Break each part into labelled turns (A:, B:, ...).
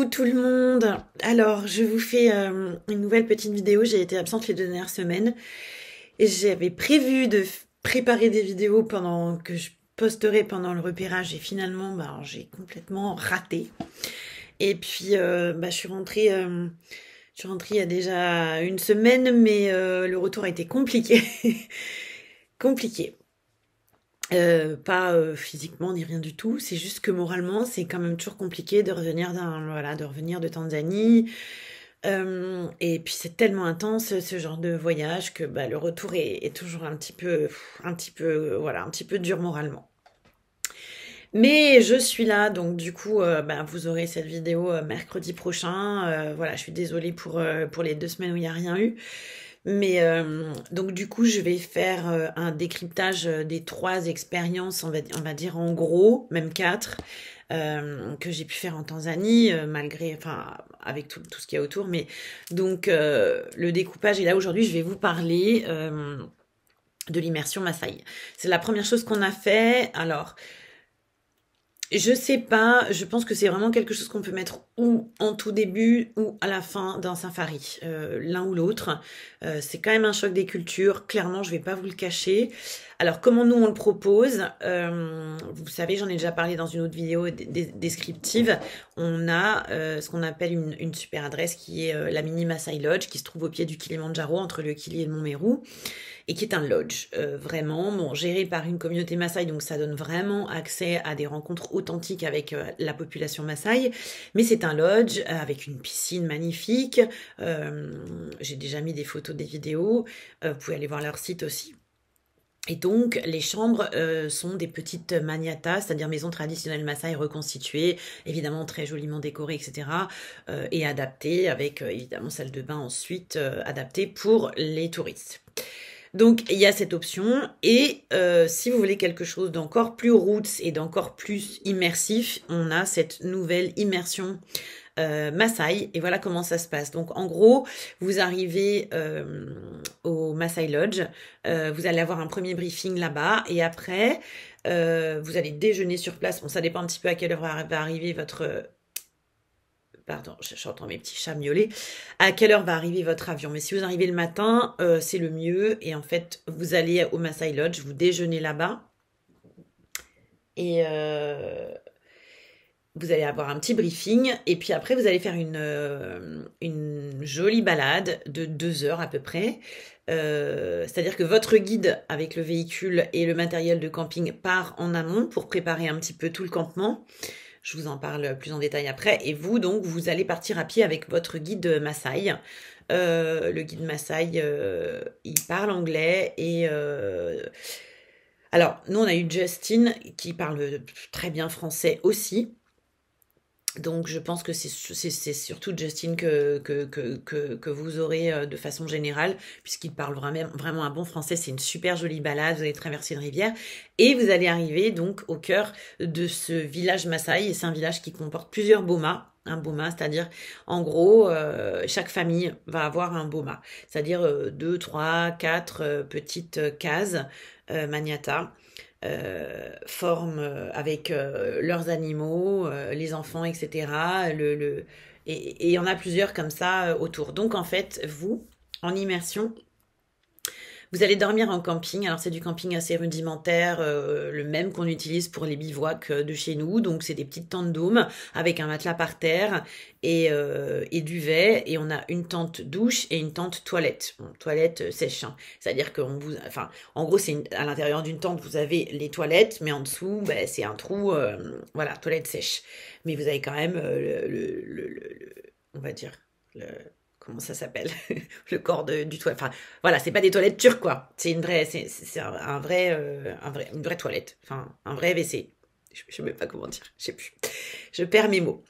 A: tout le monde. Alors, je vous fais une nouvelle petite vidéo. J'ai été absente les 2 dernières semaines et j'avais prévu de préparer des vidéos pendant que je posterai pendant le repérage et finalement, j'ai complètement raté. Et puis, je suis rentrée il y a déjà une semaine, mais le retour a été compliqué, compliqué. Pas physiquement ni rien du tout, c'est juste que moralement c'est quand même toujours compliqué de revenir de revenir de Tanzanie. Et puis c'est tellement intense ce genre de voyage que le retour est toujours un petit peu dur moralement. Mais je suis là, donc du coup, vous aurez cette vidéo mercredi prochain. Voilà, je suis désolée pour les 2 semaines où il n'y a rien eu. Mais donc du coup, je vais faire un décryptage des 3 expériences, on va dire en gros, même 4, que j'ai pu faire en Tanzanie, avec tout ce qu'il y a autour. Mais donc le découpage est là aujourd'hui. Je vais vous parler de l'immersion Maasai. C'est la première chose qu'on a fait. Alors, je sais pas, je pense que c'est vraiment quelque chose qu'on peut mettre ou en tout début ou à la fin d'un safari, l'un ou l'autre. C'est quand même un choc des cultures, clairement, je vais pas vous le cacher. Alors, comment nous on le propose? Vous savez, j'en ai déjà parlé dans une autre vidéo descriptive. On a ce qu'on appelle une super adresse qui est la Mini Maasai Lodge, qui se trouve au pied du Kilimandjaro, entre le Kili et le Mont Meru, et qui est un lodge, vraiment géré par une communauté Maasai, donc ça donne vraiment accès à des rencontres authentiques avec la population Maasai. Mais c'est un lodge avec une piscine magnifique. J'ai déjà mis des photos, des vidéos. Vous pouvez aller voir leur site aussi. Et donc, les chambres sont des petites maniatas, c'est-à-dire maisons traditionnelles Maasai reconstituées, évidemment très joliment décorées, etc. Et adaptées, avec évidemment salle de bain ensuite, adaptée pour les touristes. Donc, il y a cette option. Et si vous voulez quelque chose d'encore plus roots et d'encore plus immersif, on a cette nouvelle immersion Maasai. Et voilà comment ça se passe. Donc, en gros, vous arrivez au Maasai Lodge. Vous allez avoir un premier briefing là-bas. Et après, vous allez déjeuner sur place. Bon, ça dépend un petit peu à quelle heure va arriver votre... Pardon, j'entends mes petits chats miauler. À quelle heure va arriver votre avion? Mais si vous arrivez le matin, c'est le mieux. Et en fait, vous allez au Maasai Lodge, vous déjeunez là-bas. Et vous allez avoir un petit briefing. Et puis après, vous allez faire une jolie balade de 2 heures à peu près. C'est-à-dire que votre guide avec le véhicule et le matériel de camping part en amont pour préparer un petit peu tout le campement. Je vous en parle plus en détail après. Et vous, donc, vous allez partir à pied avec votre guide Maasai. Le guide Maasai, il parle anglais. Et alors, nous, on a eu Justin qui parle très bien français aussi. Donc, je pense que c'est surtout Justin que vous aurez de façon générale, puisqu'il parle vraiment un bon français. C'est une super jolie balade. Vous allez traverser une rivière et vous allez arriver donc au cœur de ce village Maasai. Et c'est un village qui comporte plusieurs bomas. Un boma, c'est-à-dire, en gros, chaque famille va avoir un boma. C'est-à-dire 2, 3, 4 petites cases maniata forment avec leurs animaux, les enfants, etc. Et il y en a plusieurs comme ça autour. Donc en fait, vous, en immersion, vous allez dormir en camping. Alors c'est du camping assez rudimentaire, le même qu'on utilise pour les bivouacs de chez nous. Donc c'est des petites tentes dômes avec un matelas par terre et duvet. Et on a une tente douche et une tente toilette. Bon, toilette sèche. Hein. C'est-à-dire en gros, à l'intérieur d'une tente, vous avez les toilettes, mais en dessous, c'est un trou, voilà, toilette sèche. Mais vous avez quand même on va dire, comment ça s'appelle, le corps du toilette. Enfin, voilà, c'est pas des toilettes turques, quoi. C'est une vraie toilette. Enfin, un vrai WC. Je sais même pas comment dire. Je sais plus. Je perds mes mots.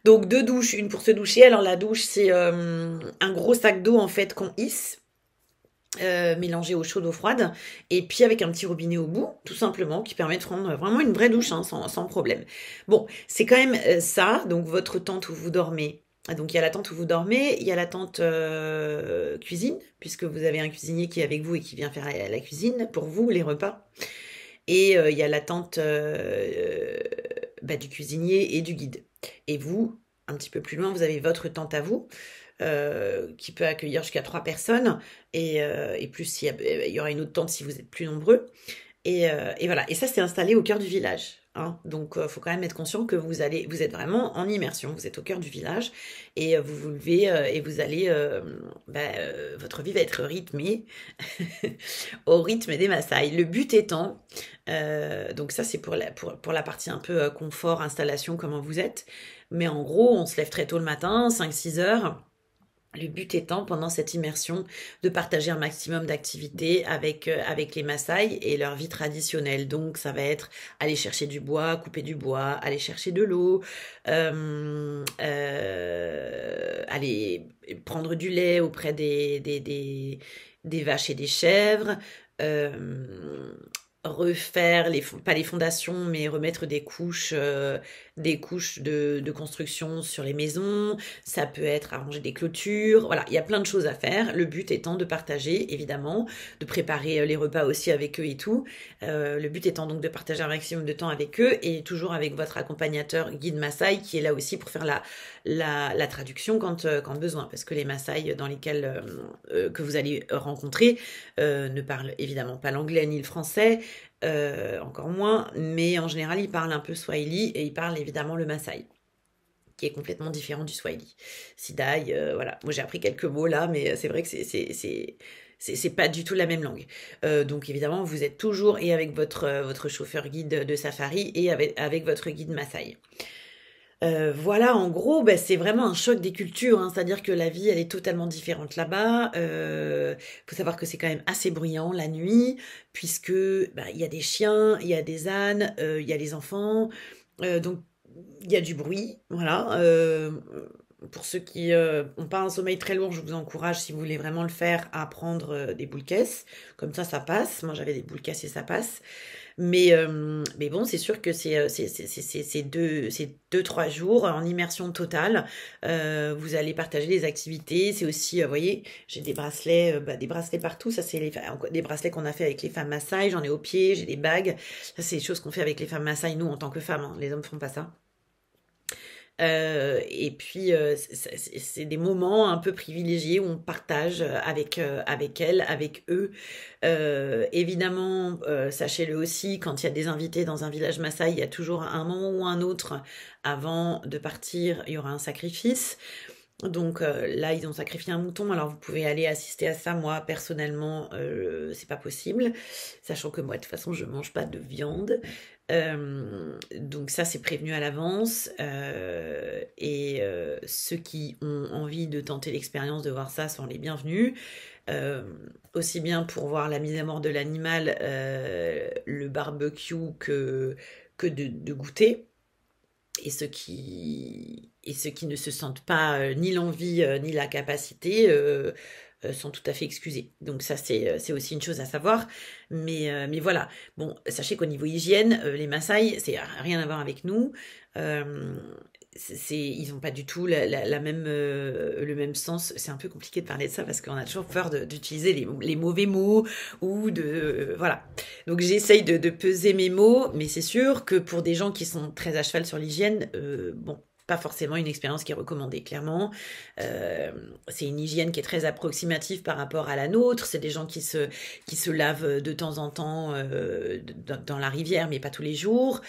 A: Donc 2 douches, une pour se doucher. Alors la douche, c'est un gros sac d'eau en fait qu'on hisse. Mélangé au chaud d'eau froide et puis avec un petit robinet au bout tout simplement qui permet de prendre vraiment une vraie douche hein, sans problème. Bon, c'est quand même ça, donc votre tente où vous dormez. Donc il y a la tente où vous dormez, il y a la tente cuisine, puisque vous avez un cuisinier qui est avec vous et qui vient faire la cuisine pour vous, les repas. Et il y a la tente du cuisinier et du guide. Et vous, un petit peu plus loin, vous avez votre tente à vous, qui peut accueillir jusqu'à 3 personnes, et plus il y aura une autre tente si vous êtes plus nombreux. Et voilà. Et ça, c'est installé au cœur du village. Hein. Donc, faut quand même être conscient que vous êtes vraiment en immersion. Vous êtes au cœur du village et vous vous levez et vous allez, votre vie va être rythmée au rythme des Maasai. Le but étant, donc ça c'est pour la partie un peu confort, installation, comment vous êtes. Mais en gros, on se lève très tôt le matin, 5-6 heures. Le but étant, pendant cette immersion, de partager un maximum d'activités avec les Maasai et leur vie traditionnelle. Donc, ça va être aller chercher du bois, couper du bois, aller chercher de l'eau, aller prendre du lait auprès des vaches et des chèvres, refaire pas les fondations, mais remettre des couches de construction sur les maisons. Ça peut être arranger des clôtures. Voilà, il y a plein de choses à faire. Le but étant de partager, évidemment, de préparer les repas aussi avec eux et tout. Le but étant donc de partager un maximum de temps avec eux et toujours avec votre accompagnateur guide Maasai qui est là aussi pour faire la traduction quand besoin. Parce que les Maasai dans lesquels que vous allez rencontrer ne parlent évidemment pas l'anglais ni le français. Encore moins, mais en général ils parlent un peu Swahili et ils parlent évidemment le Maasai qui est complètement différent du Swahili. Sidai, voilà. Moi j'ai appris quelques mots là, mais c'est vrai que c'est pas du tout la même langue. Donc évidemment vous êtes toujours et avec votre chauffeur guide de safari et avec votre guide Maasai. Voilà, en gros, c'est vraiment un choc des cultures, hein, c'est-à-dire que la vie, elle est totalement différente là-bas. Faut savoir que c'est quand même assez bruyant la nuit, puisque il y a des chiens, il y a des ânes, il y a les enfants, donc il y a du bruit, voilà. Pour ceux qui n'ont pas un sommeil très lourd, je vous encourage, si vous voulez vraiment le faire, à prendre des boules caisses. Comme ça passe. Moi, j'avais des boules caisses et ça passe. Mais bon, c'est sûr que c'est 2-3 jours en immersion totale. Vous allez partager les activités. C'est aussi, vous voyez, j'ai des bracelets partout. Ça, c'est des bracelets qu'on a fait avec les femmes Maasai. J'en ai au pied, j'ai des bagues. Ça, c'est des choses qu'on fait avec les femmes Maasai, nous, en tant que femmes. Hein. Les hommes font pas ça. Et puis c'est des moments un peu privilégiés où on partage avec elles, avec eux. Évidemment, sachez-le aussi, quand il y a des invités dans un village Maasai, il y a toujours un moment ou un autre avant de partir, il y aura un sacrifice. Donc là, ils ont sacrifié un mouton, alors vous pouvez aller assister à ça. Moi, personnellement, c'est pas possible, sachant que moi, de toute façon, je mange pas de viande. Donc ça, c'est prévenu à l'avance. Et ceux qui ont envie de tenter l'expérience de voir ça sont les bienvenus. Aussi bien pour voir la mise à mort de l'animal, le barbecue que de goûter. Et ceux qui ne se sentent pas ni l'envie ni la capacité sont tout à fait excusés. Donc ça, c'est aussi une chose à savoir. Mais voilà. Bon, sachez qu'au niveau hygiène, les Maasai, c'est rien à voir avec nous. Ils n'ont pas du tout le même sens. C'est un peu compliqué de parler de ça parce qu'on a toujours peur d'utiliser les mauvais mots ou voilà. Donc j'essaye de peser mes mots, mais c'est sûr que pour des gens qui sont très à cheval sur l'hygiène, bon, pas forcément une expérience qui est recommandée, clairement. C'est une hygiène qui est très approximative par rapport à la nôtre. C'est des gens qui se lavent de temps en temps dans la rivière, mais pas tous les jours.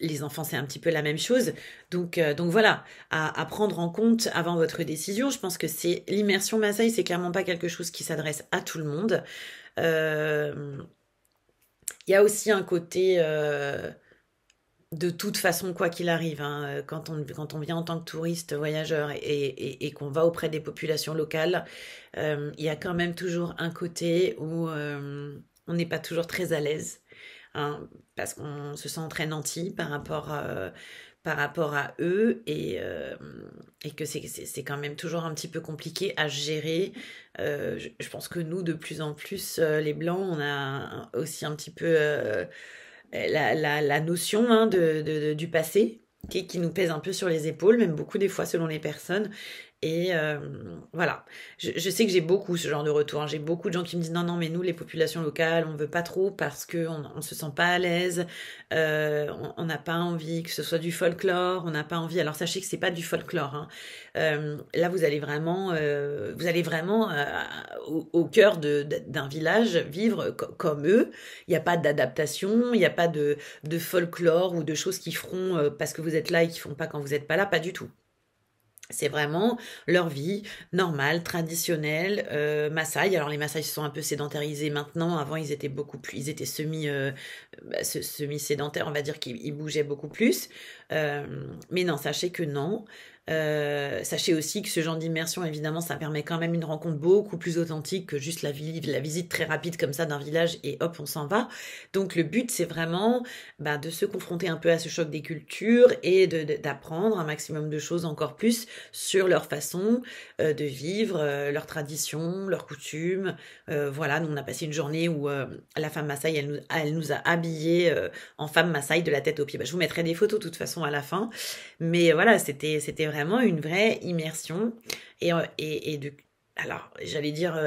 A: Les enfants, c'est un petit peu la même chose. Donc voilà, à prendre en compte avant votre décision. Je pense que c'est l'immersion Maasai, c'est clairement pas quelque chose qui s'adresse à tout le monde. Il y a aussi un côté de toute façon, quoi qu'il arrive, hein, quand on vient en tant que touriste, voyageur et qu'on va auprès des populations locales, il y a quand même toujours un côté où on n'est pas toujours très à l'aise. Hein, parce qu'on se sent très nanti par rapport à eux et que c'est quand même toujours un petit peu compliqué à gérer. Je pense que nous, de plus en plus, les Blancs, on a aussi un petit peu la notion hein, du passé qui nous pèse un peu sur les épaules, même beaucoup des fois selon les personnes. Et voilà, je sais que j'ai beaucoup ce genre de retour, hein. J'ai beaucoup de gens qui me disent non, non, mais nous, les populations locales, on veut pas trop parce qu'on se sent pas à l'aise, on n'a pas envie que ce soit du folklore, on n'a pas envie. Alors sachez que c'est pas du folklore, hein. Là, vous allez vraiment au cœur d'un village vivre comme eux. Il n'y a pas d'adaptation, il n'y a pas de folklore ou de choses qui feront parce que vous êtes là et qui font pas quand vous n'êtes pas là, pas du tout. C'est vraiment leur vie normale, traditionnelle, Maasai. Alors les Maasai se sont un peu sédentarisés maintenant. Avant, ils étaient beaucoup plus, ils étaient semi-sédentaires, on va dire qu'ils bougeaient beaucoup plus. Mais non, sachez que non. Sachez aussi que ce genre d'immersion, évidemment, ça permet quand même une rencontre beaucoup plus authentique que juste la visite très rapide comme ça d'un village et hop, on s'en va. Donc le but, c'est vraiment de se confronter un peu à ce choc des cultures et d'apprendre un maximum de choses encore plus sur leur façon de vivre, leurs traditions, leurs coutumes. Voilà, nous on a passé une journée où la femme Maasai, elle nous a habillés en femme Maasai de la tête aux pieds. Je vous mettrai des photos de toute façon à la fin. Mais voilà, c'était vraiment une vraie immersion. Alors, j'allais dire,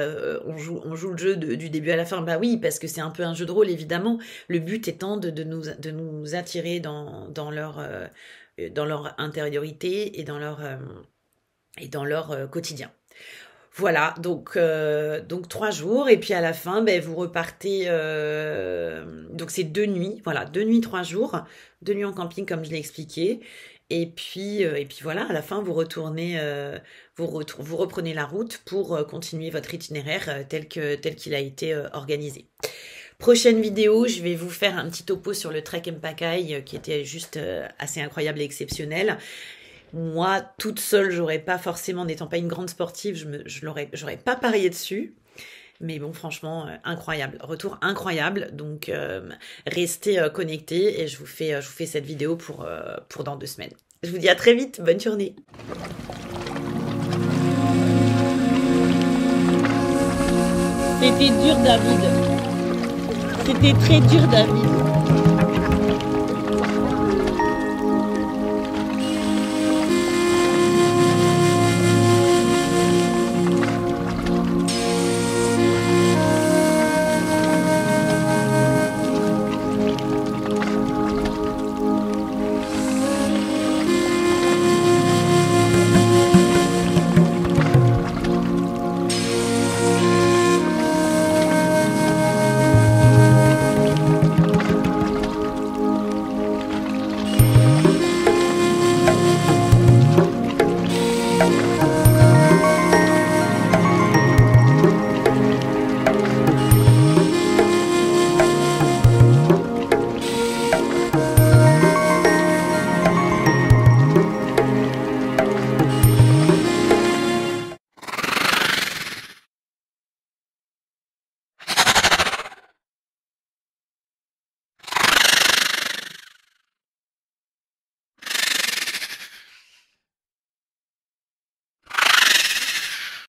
A: on joue le jeu du début à la fin. Bah oui, parce que c'est un peu un jeu de rôle, évidemment. Le but étant de nous attirer dans leur intériorité et dans leur quotidien. Voilà, donc 3 jours, et puis à la fin, vous repartez, donc c'est 2 nuits, voilà, 2 nuits, 3 jours, 2 nuits en camping comme je l'ai expliqué, et puis voilà, à la fin vous retournez, vous reprenez la route pour continuer votre itinéraire tel qu'il a été organisé. Prochaine vidéo, je vais vous faire un petit topo sur le Trek Mpakai qui était juste assez incroyable et exceptionnel. Moi, toute seule, j'aurais pas forcément, n'étant pas une grande sportive, j'aurais pas parié dessus. Mais bon, franchement, incroyable. Retour incroyable. Donc, restez connectés et je vous fais cette vidéo pour dans 2 semaines. Je vous dis à très vite. Bonne journée.
B: C'était dur, David. C'était très dur, David.